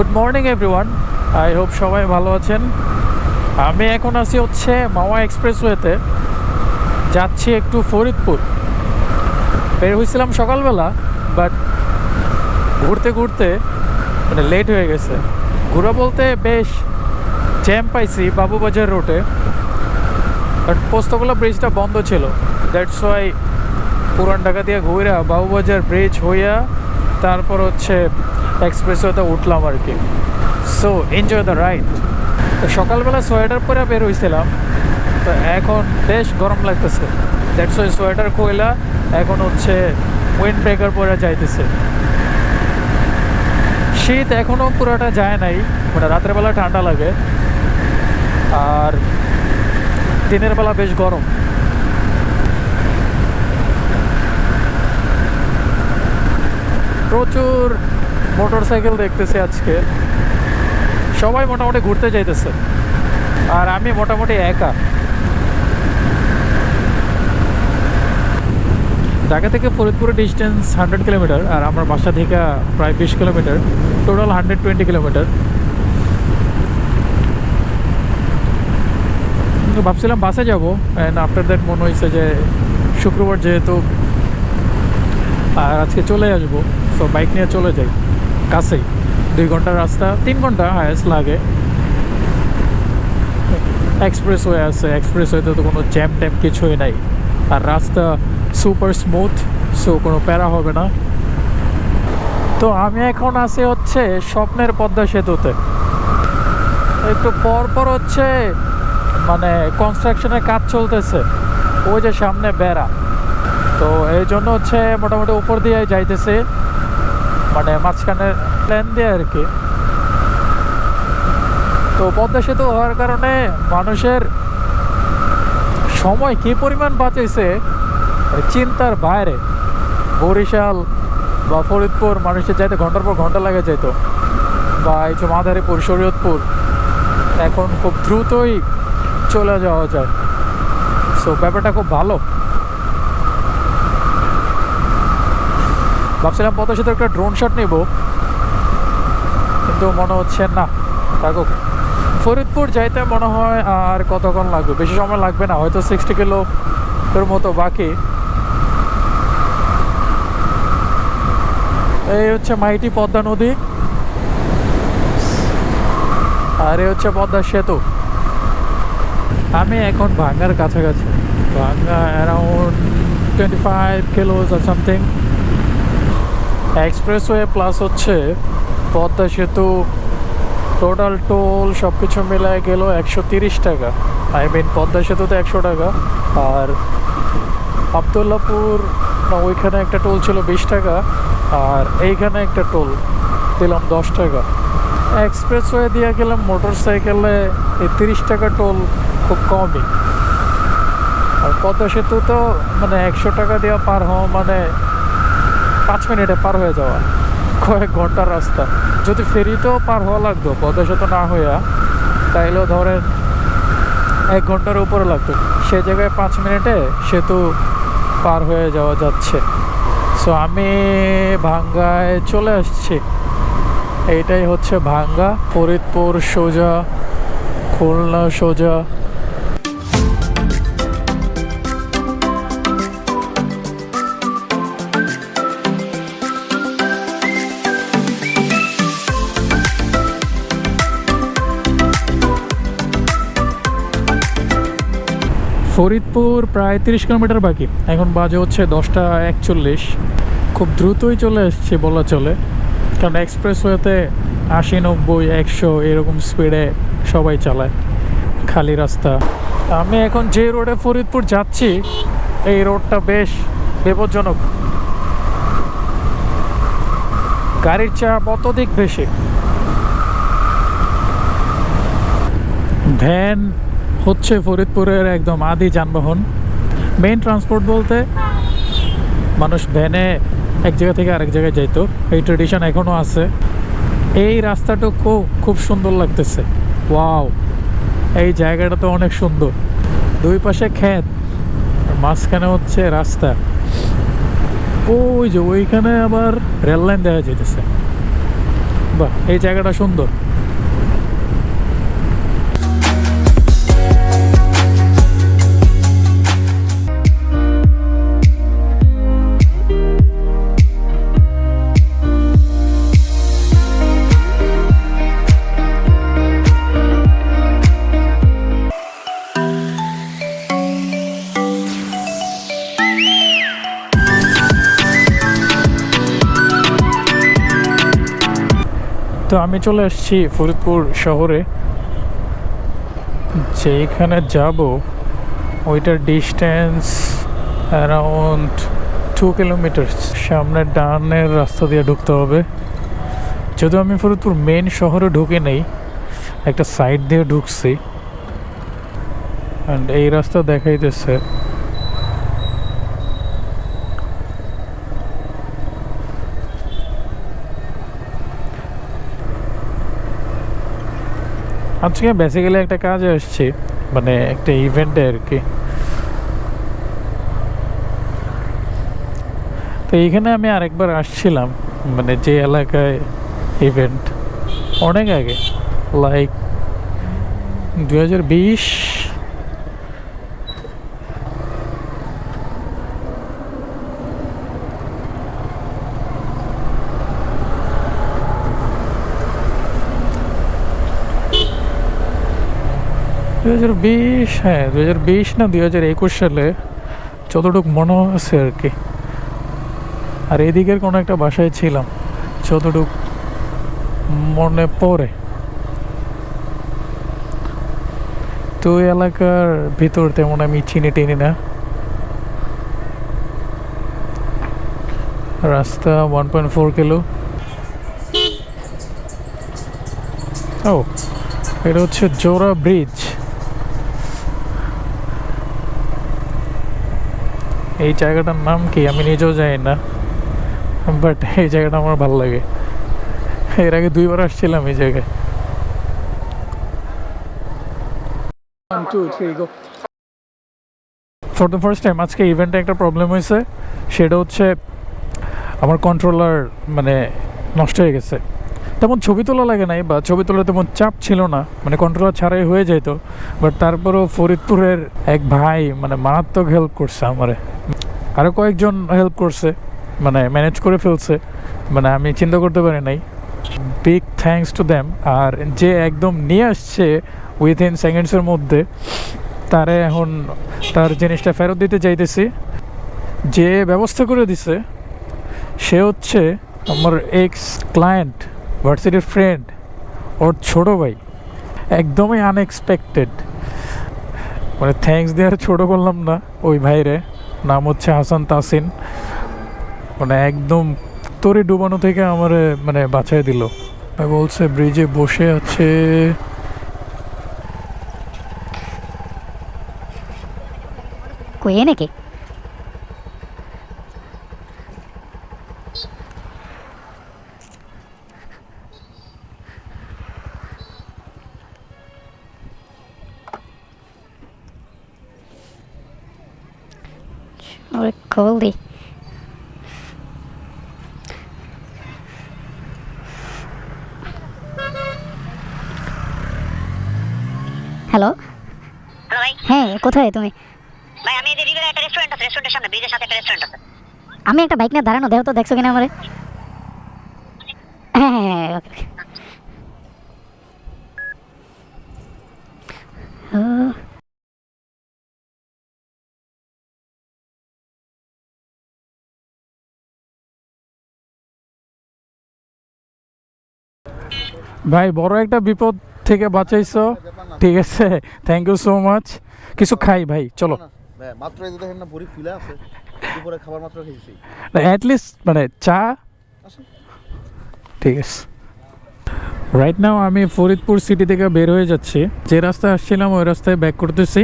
Good morning everyone, I hope সবাই ভালো আছেন। আমি এখন আছি হচ্ছে মাওয়া এক্সপ্রেসওয়েতে, যাচ্ছি একটু ফরিদপুর। বের হয়েছিলাম সকালবেলা, বাট ঘুরতে ঘুরতে মানে লেট হয়ে গেছে। ঘুরা বলতে বেশ জ্যাম পাইছি বাবুবাজার রোডে, বাট পোস্তগোলা ব্রিজটা বন্ধ ছিল। দ্যাটস ওয়াই পুরান ঢাকা দিয়ে ঘুরা বাবুবাজার ব্রিজ হইয়া তারপর হচ্ছে এক্সপ্রেসওয়েতে উঠলাম আর কি। So enjoy the ride. তো সকালবেলা সোয়েটার পরে বের হয়েছিলাম, তো এখন বেশ গরম লাগতেছে। দ্যাটস ওয়াই সোয়েটার খুইলা এখন হচ্ছে উইন্ড ব্রেকার পরে যাইতেছে। শীত এখনও পুরোটা যায় নাই, মানে রাতের বেলা ঠান্ডা লাগে আর দিনের বেলা বেশ গরম। প্রচুর মোটর সাইকেল দেখতেছি আজকে, সবাই মোটামুটি ঘুরতে যাইতেছে আর আমি মোটামুটি একা। ঢাকা থেকে ফরিদপুরের ডিস্টেন্স 100 কিলোমিটার, আর আমার বাসা থেকে প্রায় 20 কিলোমিটার, টোটাল 120 কিলোমিটার। ভাবছিলাম বাসে যাবো, অ্যান্ড আফটার দ্যাট মনে হয়েছে যে শুক্রবার যেহেতু আর আজকে চলে আসবো, সো বাইক নিয়ে চলে যাই। কাছেই 2 ঘন্টার রাস্তা, 3 ঘন্টা হায়েস্ট লাগে। এক্সপ্রেসওয়ে আছে, এক্সপ্রেসওয়েতে তো কোনো জ্যাম ট্যাম কিছুই নাই, আর রাস্তা সুপার স্মুথ, সো কোনো প্যারা হবে না। তো আমি এখন আছি হচ্ছে স্বপ্নের পদ্মা সেতুতে। একটু পর পর হচ্ছে মানে কনস্ট্রাকশনের কাজ চলতেছে, ওই যে সামনে বেড়া, তো এই জন্য হচ্ছে মোটামুটি উপর দিয়ে যাইতেছে, মানে মাঝখানে প্ল্যান দিয়ে আর কি। তো পদ্মা সেতু হওয়ার কারণে মানুষের সময় কী পরিমাণ বাঁচেছে চিন্তার বাইরে। বরিশাল বা ফরিদপুর মানুষের যাইতে ঘন্টার পর ঘন্টা লাগে যেত, বা এই যে মাদারীপুর, শরীয়তপুর, এখন খুব দ্রুতই চলে যাওয়া যায়। সো ব্যাপারটা খুব ভালো। ভাবছিলাম পদ্মা সেতু একটা ড্রোন শট নিব, কিন্তু মনে হচ্ছে না, থাকুক। ফরিদপুর যাইতে মনে হয় আর কতক্ষণ লাগবে, বেশি সময় লাগবে না, হয়তো 60 কিলোর মতো বাকি। এই হচ্ছে মাইটি পদ্মা নদী, আর এই হচ্ছে পদ্মা সেতু। আমি এখন ভাঙ্গার কাছাকাছি, ভাঙ্গা অ্যারাউন্ড 25 কিলোস আর সামথিং। এক্সপ্রেসওয়ে প্লাস হচ্ছে পদ্মা সেতু, টোটাল টোল সব কিছু মিলায় গেল 130 টাকা। আই মিন পদ্মা সেতুতে 100 টাকা, আর আবদুল্লাপুর ওইখানে একটা টোল ছিল 20 টাকা, আর এইখানে একটা টোল দিলাম 10 টাকা। এক্সপ্রেসওয়ে দিয়ে গেলাম মোটর সাইকেলে, এই 30 টাকা টোল খুব কমই। আর পদ্মা সেতু তো মানে 100 টাকা দিয়ে পার হওয়া মানে 5 মিনিটে পার হয়ে যাওয়া, কয়েক ঘন্টার রাস্তা। যদি ফেরিতেও পার হওয়া লাগতো পদ্মা সেতু না হইয়া, তাইলেও ধরেন 1 ঘন্টার উপরে লাগতো, সে জায়গায় 5 মিনিটে সেতু পার হয়ে যাওয়া যাচ্ছে। সো আমি ভাঙ্গায় চলে আসছি। এইটাই হচ্ছে ভাঙ্গা, ফরিদপুর সোজা, খুলনা সোজা। ফরিদপুর প্রায় 30 কিলোমিটার বাকি, এখন বাজে হচ্ছে 10টা 41। খুব দ্রুতই চলে এসছি বলা চলে, কারণ এক্সপ্রেসওয়েতে 80, 90, 100 এরকম স্পিডে সবাই চালায়, খালি রাস্তা। আমি এখন যে রোডে ফরিদপুর যাচ্ছি, এই রোডটা বেশ বিপজ্জনক, গাড়ির চাপ অত্যধিক বেশি। ভ্যান হচ্ছে ফরিদপুরের একদম আদি যানবাহন। মেইন ট্রান্সপোর্ট বলতে মানুষ ভ্যানে এক জায়গা থেকে আরেক জায়গায় যাইতো, এই ট্রেডিশন এখনও আছে। এই রাস্তাটুকু খুব সুন্দর লাগতেছে, ওয়াও, এই জায়গাটা তো অনেক সুন্দর। দুই পাশে ক্ষেত, মাঝখানে হচ্ছে রাস্তা। ওই যে ওইখানে আবার রেল লাইন দেখা যেতেছে, বাহ, এই জায়গাটা সুন্দর। তো আমি চলে এসেছি ফরিদপুর শহরে, যেখানে যাব ওইটার ডিস্টেন্স অ্যারাউন্ড 2 কিলোমিটার। সামনে ডানের রাস্তা দিয়ে ঢুকতে হবে। যদিও আমি ফরিদপুর মেন শহরে ঢুকে নেই, একটা সাইড দিয়ে ঢুকছি, অ্যান্ড এই রাস্তা দেখাইতেছে। আজকে বেসিক্যালি একটা কাজে আসছি, মানে একটা ইভেন্টে আর কি। তো এইখানে আমি আরেকবার আসছিলাম, মানে যে এলাকায় ইভেন্ট, অনেক আগে, লাইক 2020। হ্যাঁ 2020 না 2021 সালে, যতটুকু মনে আছে আর কি। আর এদিকের কোনো একটা বাসায় ছিলাম, যতটুকু মনে পড়ে। তো ওই এলাকার ভিতর তেমন আমি চিনি টিনি না। রাস্তা 1.4 কিলো। ও, এটা হচ্ছে জোড়া ব্রিজ। এই জায়গাটার নাম কি আমি নিজেও জানি না, বাট এই জায়গাটা আমার ভালো লাগে। এর আগে 2বার আসছিলাম এই জায়গায়। 1 2 3 গো। ফর দ্য ফার্স্ট টাইম আজকে ইভেন্টে একটা প্রবলেম হয়েছে, সেটা হচ্ছে আমার কন্ট্রোলার মানে নষ্ট হয়ে গেছে। তেমন ছবি তোলা লাগে নাই, বা ছবি তোলা তেমন চাপ ছিল না, মানে কন্ট্রোলার ছাড়াই হয়ে যেত। বাট তারপরেও ফরিদপুরের এক ভাই মানে মারাত্মক হেল্প করছে আমারে, আরও কয়েকজন হেল্প করছে, মানে ম্যানেজ করে ফেলছে, মানে আমি চিন্তা করতে পারি নাই। Big thanks to them. আর যে একদম নিয়ে আসছে উইথিন সেকেন্ডসের মধ্যে, তারে এখন তার জিনিসটা ফেরত দিতে চাইতেছি। যে ব্যবস্থা করে দিছে সে হচ্ছে আমার এক্স ক্লায়েন্ট, ভার্সিটির ফ্রেন্ড, ওর ছোটো ভাই। একদমই আনএক্সপেক্টেড, মানে থ্যাঙ্কস দেওয়ার ছোটো করলাম না ওই ভাইরে। নাম হচ্ছে হাসান তাসিন, মানে একদম তোরে ডুবানো থেকে আমার মানে বাঁচাই দিল। বলছে ব্রিজে বসে আছে। কই নাকি? ওরে খোল দি। হ্যালো ভাই। হ্যাঁ, কোথায় তুমি? ভাই আমি এই যে রিভারে একটা রেস্টুরেন্ট আছে, রেস্টুরেন্টের সামনে, ব্রিজের সাথে একটা রেস্টুরেন্ট আছে। আমি একটা বাইক নিয়ে দাঁড়ানো, দেখো তো দেখছো কিনা আমারে। হ্যাঁ হ্যাঁ হ্যাঁ, ওকে। ভাই বড় একটা বিপদ থেকে বাঁচাইছো, ঠিক আছে, থ্যাংক ইউ সো মাচ। কিছু খাই ভাই, চলো। মাত্র এই দেখেন না বড়ি ফিলা আছে, দুপুরে খাবার মাত্র খেয়েছি। অ্যাটলিস্ট মানে চা, ঠিক আছে। রাইট নাও আমি ফরিদপুর সিটি থেকে বের হয়ে যাচ্ছি। যে রাস্তায় আসছিলাম ওই রাস্তায় ব্যাক করতেছি।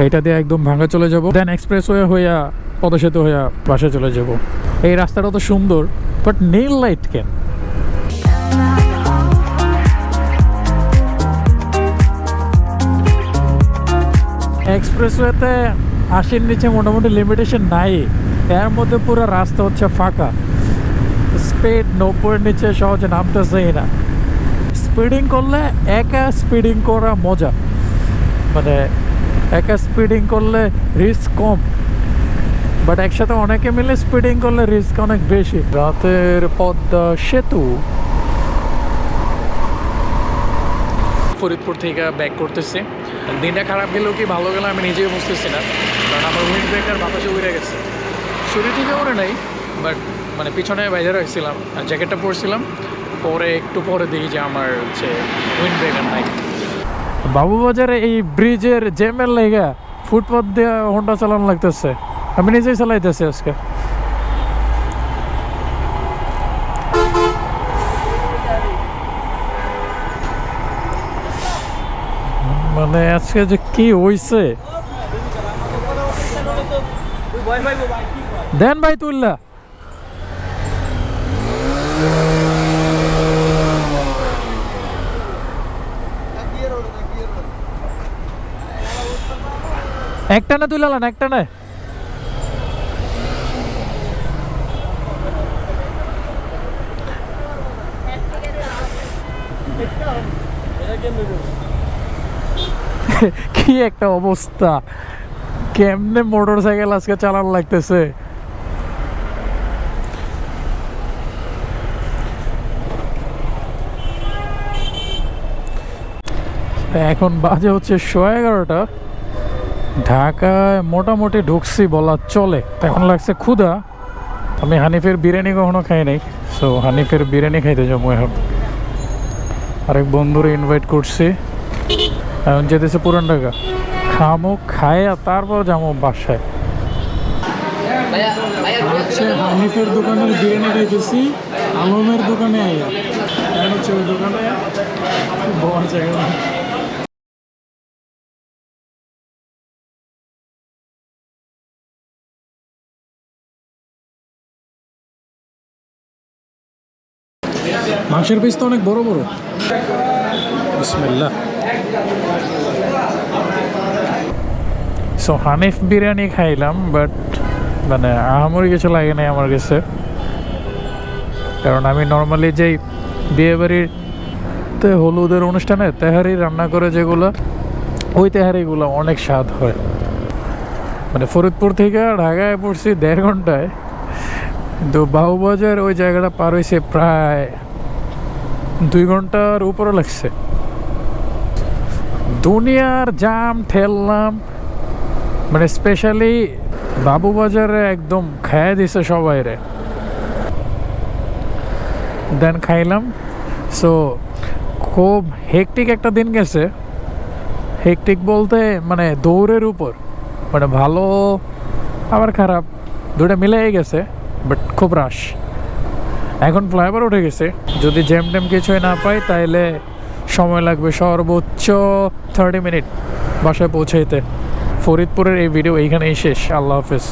এইটা দিয়ে একদম ভাঙ্গা চলে যাব, দেন এক্সপ্রেসওয়ে হইয়া পদসেতু হইয়া বাসায় চলে যাব। এই রাস্তাটা তো সুন্দর, বাট নীল লাইট কেন? এক্সপ্রেসওয়েতে 80-র নিচে মোটামুটি লিমিটেশন নাই, এর মধ্যে পুরো রাস্তা হচ্ছে ফাঁকা। স্পিড 90-এর নিচে সহজে নামতেছেই না। স্পিডিং করলে একা স্পিডিং করা মজা, মানে একা স্পিডিং করলে রিস্ক কম, বাট একসাথে অনেকে মিলে স্পিডিং করলে রিস্ক অনেক বেশি। রাতের পদ্মা সেতু। ফরিদপুর থেকে ব্যাক করতেছি। দিনটা খারাপ গেলেও কি ভালো গেলে আমি নিজেই বুঝতেছি না, কারণ আমার উইন্ড ব্রেকার বাতাসে উড়ে গেছে। শরীর থেকে ওরে নাই, বাট মানে পিছনে বাইরে রাখছিলাম আর জ্যাকেটটা পরছিলাম, পরে একটু পরে দেখি যে আমার হচ্ছে উইন্ড ব্রেকার নাই। বাবুবাজারে এই ব্রিজের জ্যামের লেগা ফুটপাথ দিয়ে হোন্ডা চালানো লাগতেছে, আমি নিজেই চালাইতেছি আজকে। মানে আজকে যে কি হইছে, দেন ভাই তুল্লা। একটা না তুলালেন, একটা না। কি একটা অবস্থা, কেমনে মোটর সাইকেল আজকে চালানো লাগতেছে। এখন বাজে হচ্ছে 11:30। ঢাকায় মোটামুটি ঢুকছি বলা চলে। এখন লাগছে ক্ষুধা। আমি হানিফের বিরিয়ানি কখনো খাই নাই, সো হানিফের বিরিয়ানি খাইতে যাবো এখন। আরেক বন্ধুরে ইনভাইট করছি, এখন যেতেছে পুরান ঢাকা। খামো, খায়া তারপর যাবো বাসায়। হানিফের দোকানের বিরিয়ানি খাইতেছি, আলমের দোকানে আইয়া এখন হচ্ছে ওই দোকানে বড় জায়গা। মাংসের পিস তো অনেক বড় বড়। বিসমিল্লাহ। সো হানিফ বিরিয়ানি খাইলাম, বাট মানে আহামরি কিছু লাগে নাই আমার কাছে, কারণ আমি নর্মালি যেই বিয়েবাড়িতে হলুদের অনুষ্ঠানে তেহারি রান্না করে যেগুলো, ওই তেহারিগুলো অনেক স্বাদ হয়। মানে ফরিদপুর থেকে ঢাকায় পড়ছি 1.5 ঘন্টায়, কিন্তু বাবুবাজার ওই জায়গাটা পার হয়েছে প্রায় 2 ঘন্টার উপরে লাগছে। দুনিয়ার জাম ঠেললাম, মানে স্পেশালি বাবুবাজারে একদম খাইয়ে দিছে সবাই রে। দেন খাইলাম। সো খুব হেকটিক একটা দিন গেছে। হেকটিক বলতে মানে দৌড়ের উপর, মানে ভালো আবার খারাপ দুটো মিলেই গেছে, বাট খুব রাশ। এখন ফ্লাইওভার উঠে গেছে, যদি জ্যাম ট্যাম কিছুই না পাই তাইলে সময় লাগবে সর্বোচ্চ 30 মিনিট বাসায় পৌঁছাইতে। ফরিদপুরের এই ভিডিও এইখানেই শেষ। আল্লাহ হাফেজ।